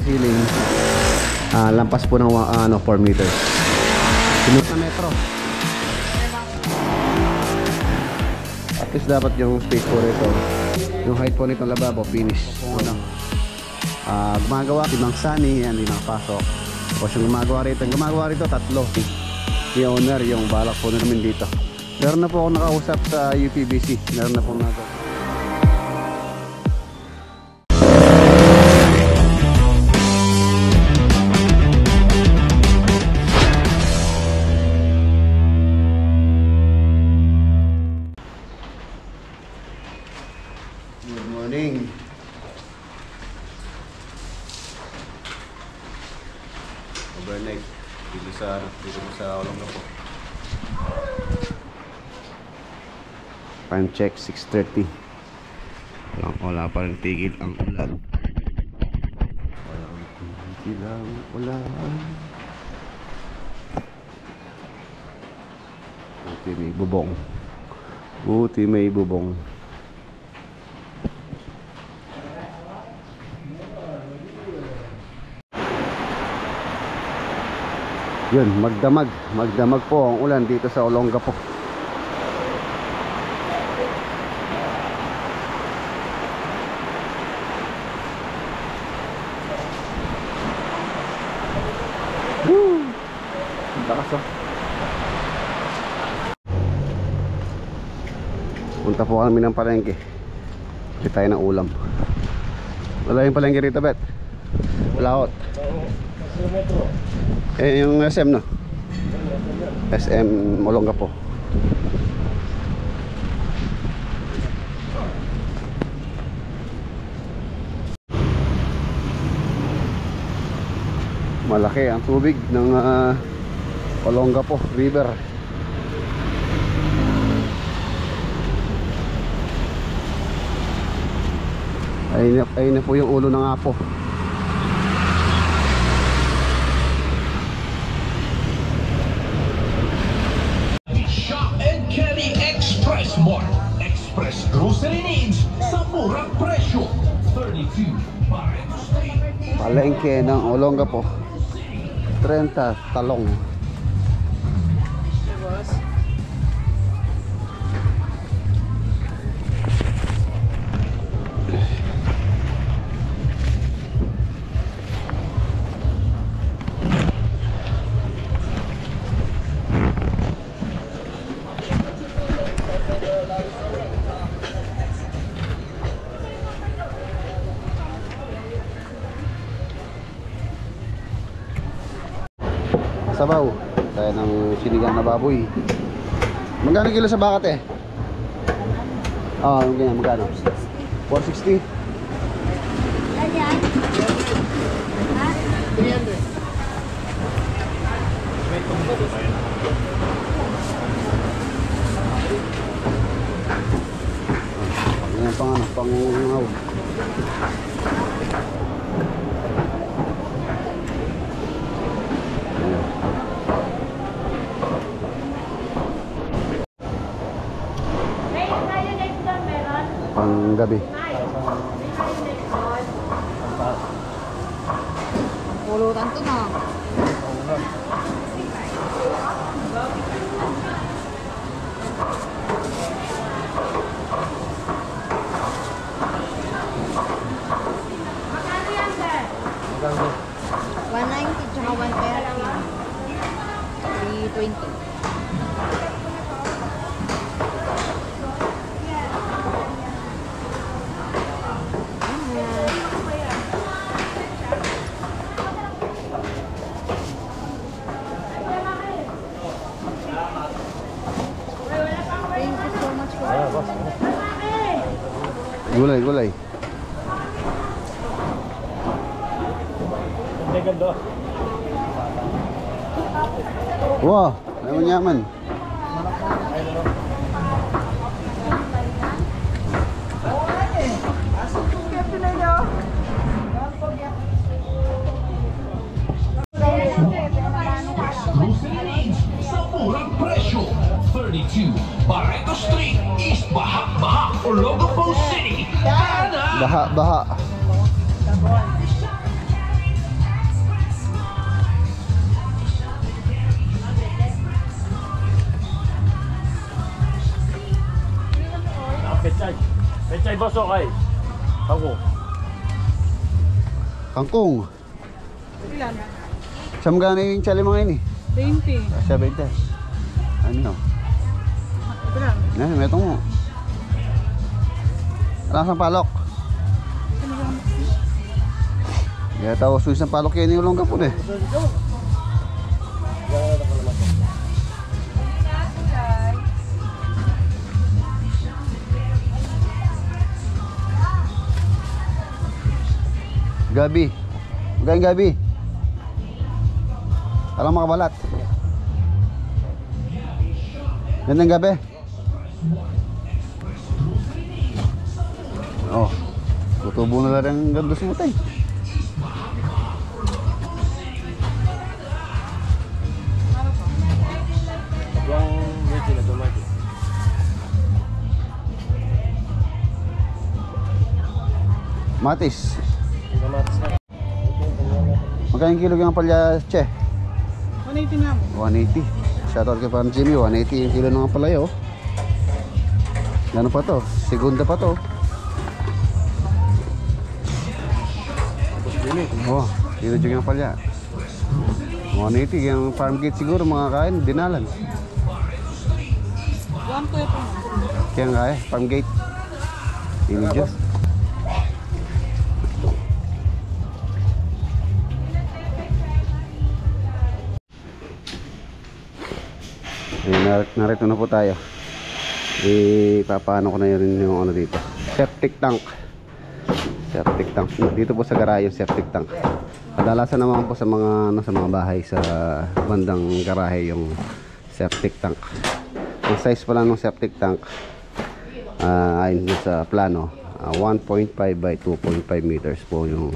ceiling, lampas po ng 4 meters. Sinunod na metro. At least dapat yung space po rito, yung height po nitong lababo, finish. Gumagawa, limang sunny, yan, limang pasok. Tapos yung gumagawa rito, 3. Yung owner, yung balak po namin dito. Meron na po ako nakausap sa UPBC. Meron na po nagawa. Good morning. Overnight dito sa Olongapo. Time check 6:30. Wala pa rin tigil ang ulan. Walang tigil ang ulan. Buti may bubong. Buti may bubong. Yun, magdamag po ang ulan dito sa Olongapo. Lakas oh. Punta po kami ng palengke. Bili tayo ng ulam. Wala yung palengke rito, Bet? Laot. Yung SM, no? SM Olongapo. Malaki ang tubig ng Olongapo River. Ayun na po yung ulo ng Apo. Express grocery needs sa murang presyo. 32 Barreto Street. Palengke ng Olongapo. 30 talong. Sabaw tayo ng sinigang na baboy. Magkano kilo sa bakat eh? Yung ganyan, magkano? 460. Ayan. Ha? 300. Ayan, pang gabi. Pulutan to na. Magkano yan, sir? 190 tsaka 130. 320. Gulay. Wah, yaman. Sa murang presyo. 32 Barreto Street, East Baha, Olongapo City. Baha. Pechay. Pechay boss okay. Ako. Kangkong. Ilan? Siyam gana yung chali mga ini. 20. Siya 20. Ano? Ito lang. May itong mo. Alasang palok. Kaya tao Swiss ng palok yan yung longga po eh. Gabi. Magkain gabi. Alam makabalat. Gandang gabi. Oh. Tutubo na lang ang ganda si Mutay. Yung medyo na dumati. Matis. Kamatis na. Magkano kilo yung palya, Che? 180 na. 180. Shoutout kay Pam Jimmy, 180 yung kilo ng palaya oh. Ano pa to? Segunda pa to. Oh, kilo yung palya. 180 yung farm gate siguro mga kain, dinalan. 1 to ito. Kaya nga farm gate. Ini Diyos. Narito na po tayo. Ipapaano ko na rin yung ano dito. Septic tank. Septic tank. Dito po sa garahe yung septic tank. Kadalasan naman po sa mga bahay sa bandang garahe yung septic tank. Ang size pala ng septic tank ayon sa plano 1.5 by 2.5 meters po yung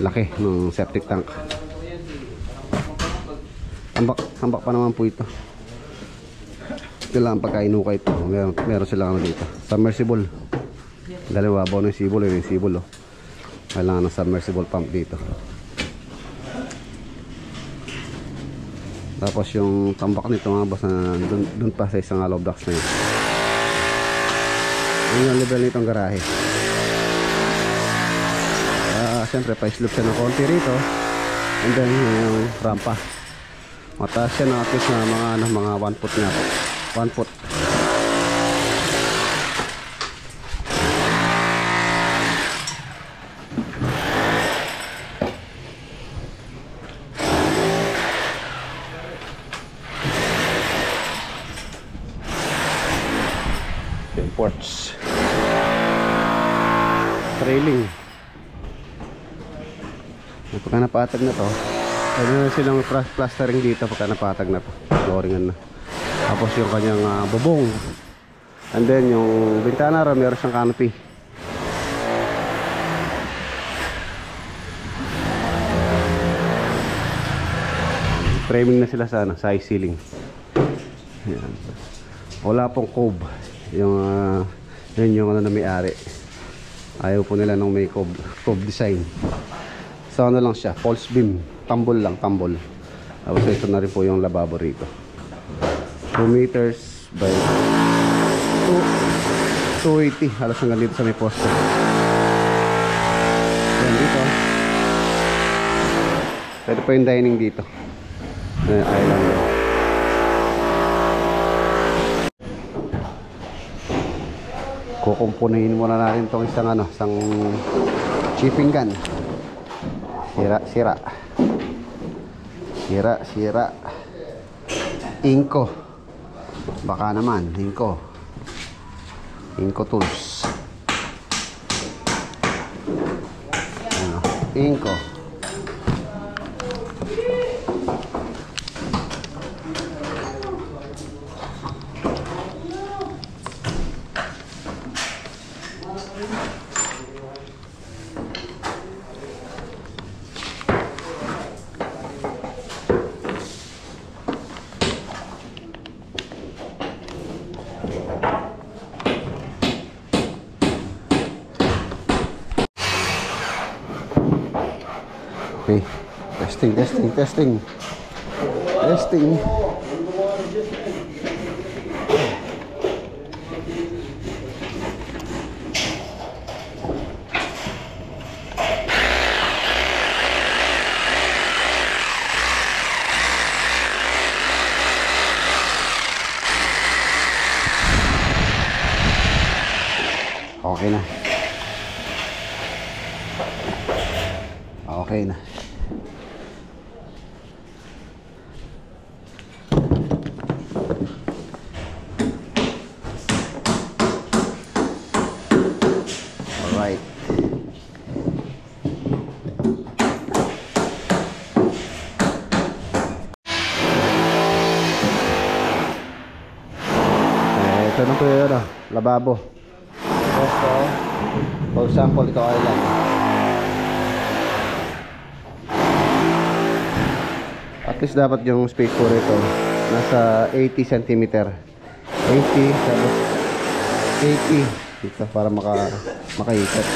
laki ng septic tank. Tambak pa naman po ito. Kailangan pagkainukay ito. Meron silang ano dito. Submersible. Dalawa babaw ng sibol. Yung sibol oh. Kailangan ng submersible pump dito. Tapos yung tambak nito mga boss na dun pa sa isang hollow blocks na yun. Yun yung level nitong garahe. Siyempre pa-slope siya ng konti rito. And then yung rampa. Mataas siya na at least na mga 1 foot nga po. 1 foot. Imports. Trailing. Pagka napatag na to, pwede na silang plastering dito pagka napatag na to. Flooringan na. Tapos yung kanyang bubong. And then yung bintana rin, meron siyang canopy. Framing na sila sa side ceiling. Ayan. Wala pong cove. Yung yun yung ano na may-ari. Ayaw po nila nung may cove design. So ano lang siya, false beam. Tambol lang, tambol. Tapos ito na rin po yung lababo rito. 2 meters by 280. Halos hanggang dito sa may poste. Yan dito. Pwede po yung dining dito. Island. Kukumpunin muna natin itong isang chipping gun. Sira. Inko. Baka naman, Inko tools. Ano, Inko. Okay, testing. Okay na. Okay na. Alright. Ito na po yun, lababo. So, for example, ito ay lang. At least dapat yung space po rito nasa 80 cm. 80, tapos 80 dito para makaikot.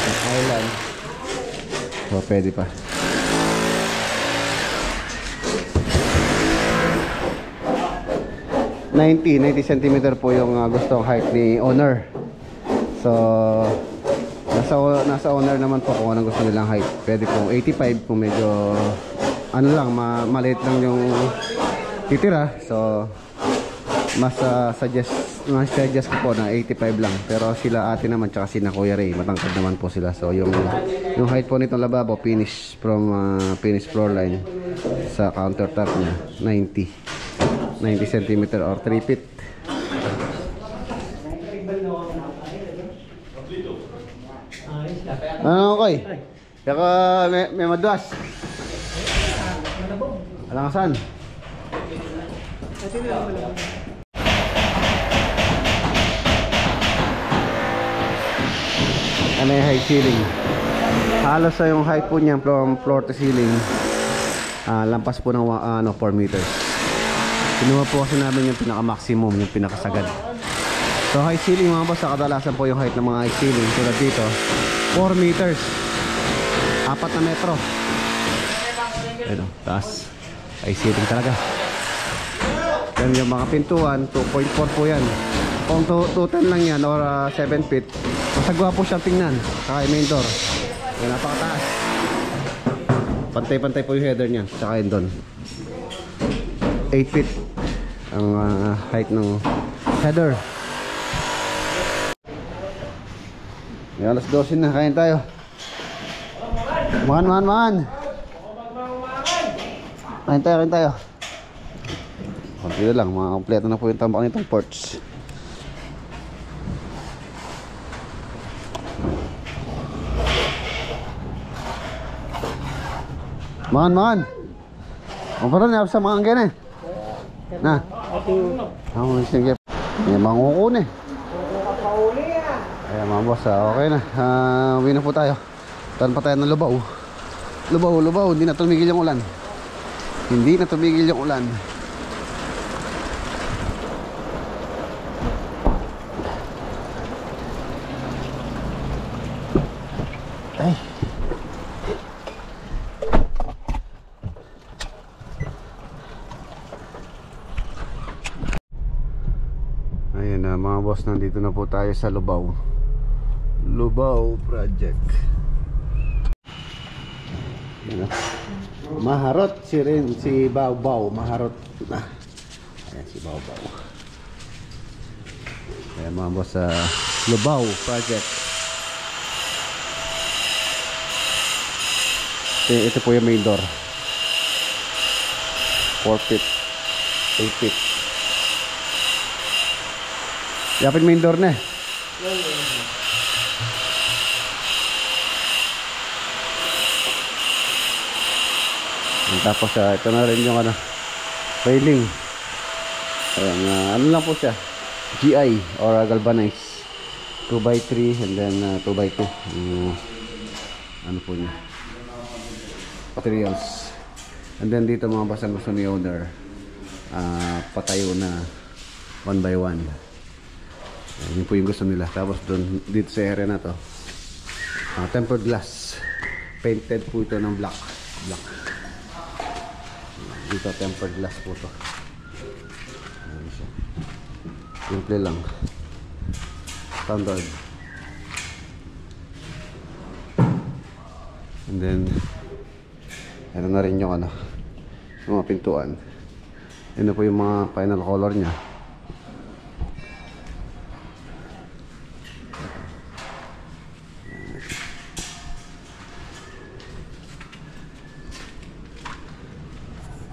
Ang island. So, pwede pa. $90 cm po yung gustong height ni owner. So nasa owner naman po kung anong gusto nilang height. Pwede po 85 kung medyo ano lang, maliit lang yung titira. So mas suggest ko po na 85 lang. Pero sila ate naman tsaka sina Kuya Ray, matangkad naman po sila. So yung height po nitong lababo, finish from finish floor line sa countertop niya 90 cm or 3 feet. Ano okay? Kaya may madwas. Alangasan. Ano yung high ceiling? Halos sa yung height po niya from floor to ceiling, lampas po ng 4 meters. Kinuha po kasi namin yung pinaka-maximum, yung pinakasagad. So high ceiling mga boss, kadalasan po yung height ng mga high ceiling tulad dito 4 meters, 4 na metro. Ayun, taas. High ceiling talaga. Yan yung mga pintuan, 2.4 po yan. Kung 210 lang yan or 7 feet, masagwa po siyang tingnan. Saka yung main door, yan, napakataas. Pantay-pantay po yung header niya. Saka yun doon 8 feet ang height ng header. May alas 12 na, kain tayo. Man. Kain tayo. Konti na lang, mga kompleto na po yung tambak nitong porch. Man. Ang parang niya sa mga anggen eh. Na. Ako sige. May mangukun eh. Ayan mga boss, okay na. Uwi na po tayo. Tan pa tayo ng lubaw. Lubaw. Hindi na tumigil yung ulan. Ay. Ayan na mga boss, nandito na po tayo sa Lubao project. Ayan na. Maharot si Baw maharot na. Ayan si Baw. Ayan mga boss, sa Lubao project. Ito po yung main door, 4 feet, 8 feet. Yapin main door na. Tapos ito na rin yung railing. Ayan, ano lang po siya, GI or galvanized 2x3 and then 2x2 ano po niya, materials. And then dito mga basang gusto ni owner, patayo na 1x1. Yun po yung gusto nila. Tapos doon, dito sa area na to, tempered glass, painted po ito ng black. Dito tempered glass po to. Ayan siya. Simple lang, standard. And then ano na rin yung mga pintuan. Yan na po yung mga final color nya.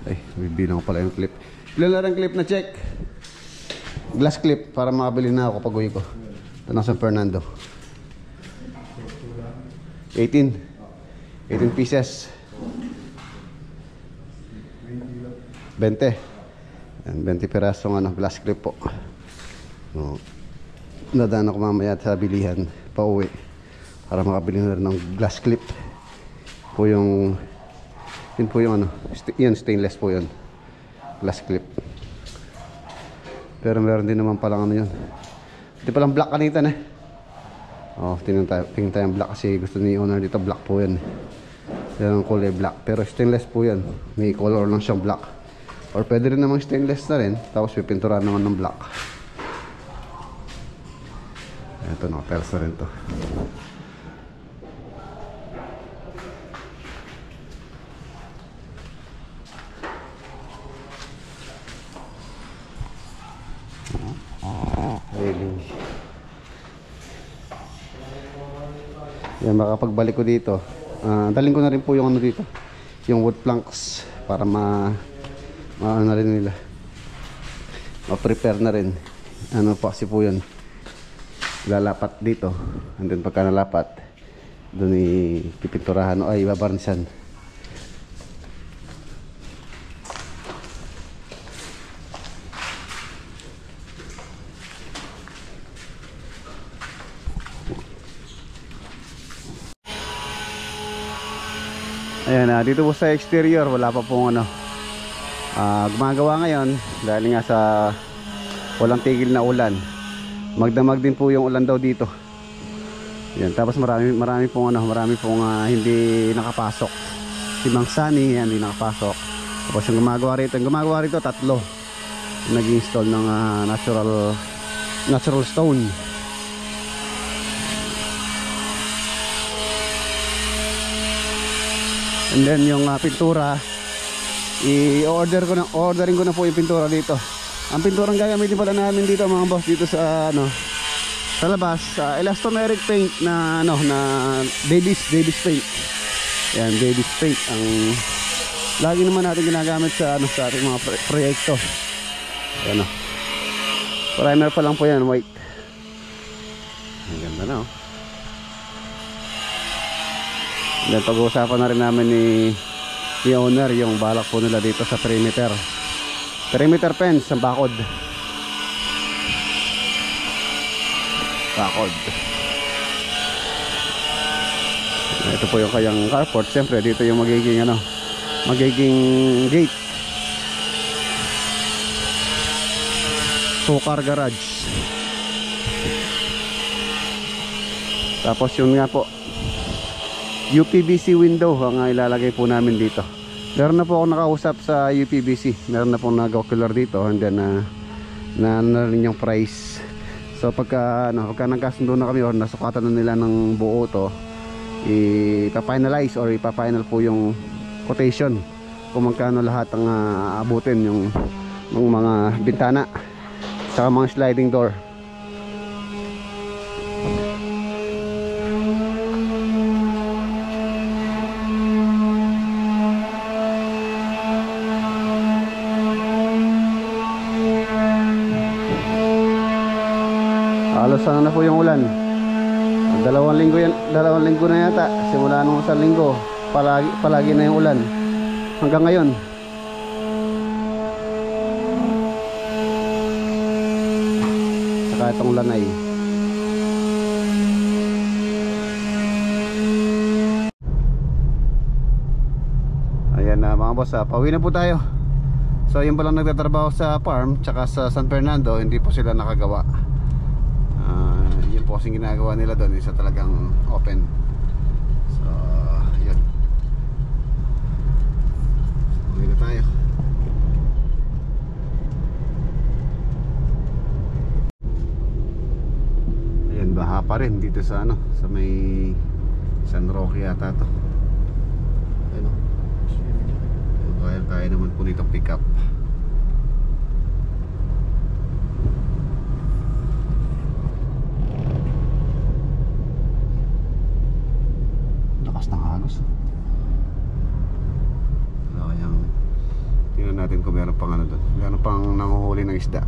Ay, bibilang ko pala yung clip. Ilan lang ang clip na check? Glass clip para makabili na ako pag uwi ko. Ito na San Fernando. 18 pieces. 20. And 20 pirasong glass clip po. No. Nadaan ako mamaya sa bilihan pa uwi para makabili na rin ng glass clip. Po yung yun po yung yan stainless po yun. Glass clip. Pero meron din naman palang yun. Hindi palang black kanita na. Oh, tingnan tayo ang black kasi gusto ni owner dito black po yan. Yan ang kulay black. Pero stainless po yan. May color lang siyang black. Or pwede rin namang stainless na rin. Tapos pipintura naman ng black. Ito nakapersa rin to. Really. Yan, makapagbalik ko dito. Dalhin ko na rin po yung dito. Yung wood planks para na rin nila. Ma-prepare na rin. Ano pa kasi po yun. Lalapat dito. And then pagka nalapat, doon ipipinturahan o ay babarnisan. Ayan, dito po sa exterior wala pa pong gumagawa ngayon dahil nga sa walang tigil na ulan. Magdamag din po yung ulan daw dito. Ayan, tapos marami pong hindi nakapasok. Si Mang Sunny hindi nakapasok. Tapos yung gumagawa rito tatlo. Nag-install ng natural stone. And then yung pintura, ordering ko na po yung pintura dito. Ang pinturang gagamitin pala namin dito mga boss dito sa sa labas, elastomeric paint na Davis paint. Yan, Davis paint ang lagi naman natin ginagamit sa sa ating mga proyekto. Ayan primer pa lang po yan, white. Ang ganda na Then pag-uusapan na rin namin ni owner yung balak po nila dito sa perimeter fence ang bakod. Ito po yung kayang carport. Siyempre dito yung magiging gate. Two-car garage. Tapos yun nga po, UPVC window ang ilalagay po namin dito. Meron na po ako nakausap sa UPVC. Meron na po nag-ocular dito. And then na rin yung price. So pagka nagkasundo na kami or nasukatan na nila ng buo to, ipa-finalize or ipa-final po yung quotation kung magkano lahat ang aabutin yung mga bintana saka mga sliding door. Halos na po yung ulan. Dalawang linggo na yata. Simula nung isang linggo, palagi na yung ulan. Hanggang ngayon. Saka itong lanay. Ayan na mga boss, pauwi na po tayo. So yung palang nagtatrabaho sa farm tsaka sa San Fernando, hindi po sila nakagawa. Yun po kasing ginagawa nila doon, isa talagang open. So yun, uwi na tayo. Ayan, baha pa rin dito sa sa may San Roque yata to. Ayun, kaya naman po nitong pick up. natin kung meron pang ano doon. Meron pang nanguhuli ng isda.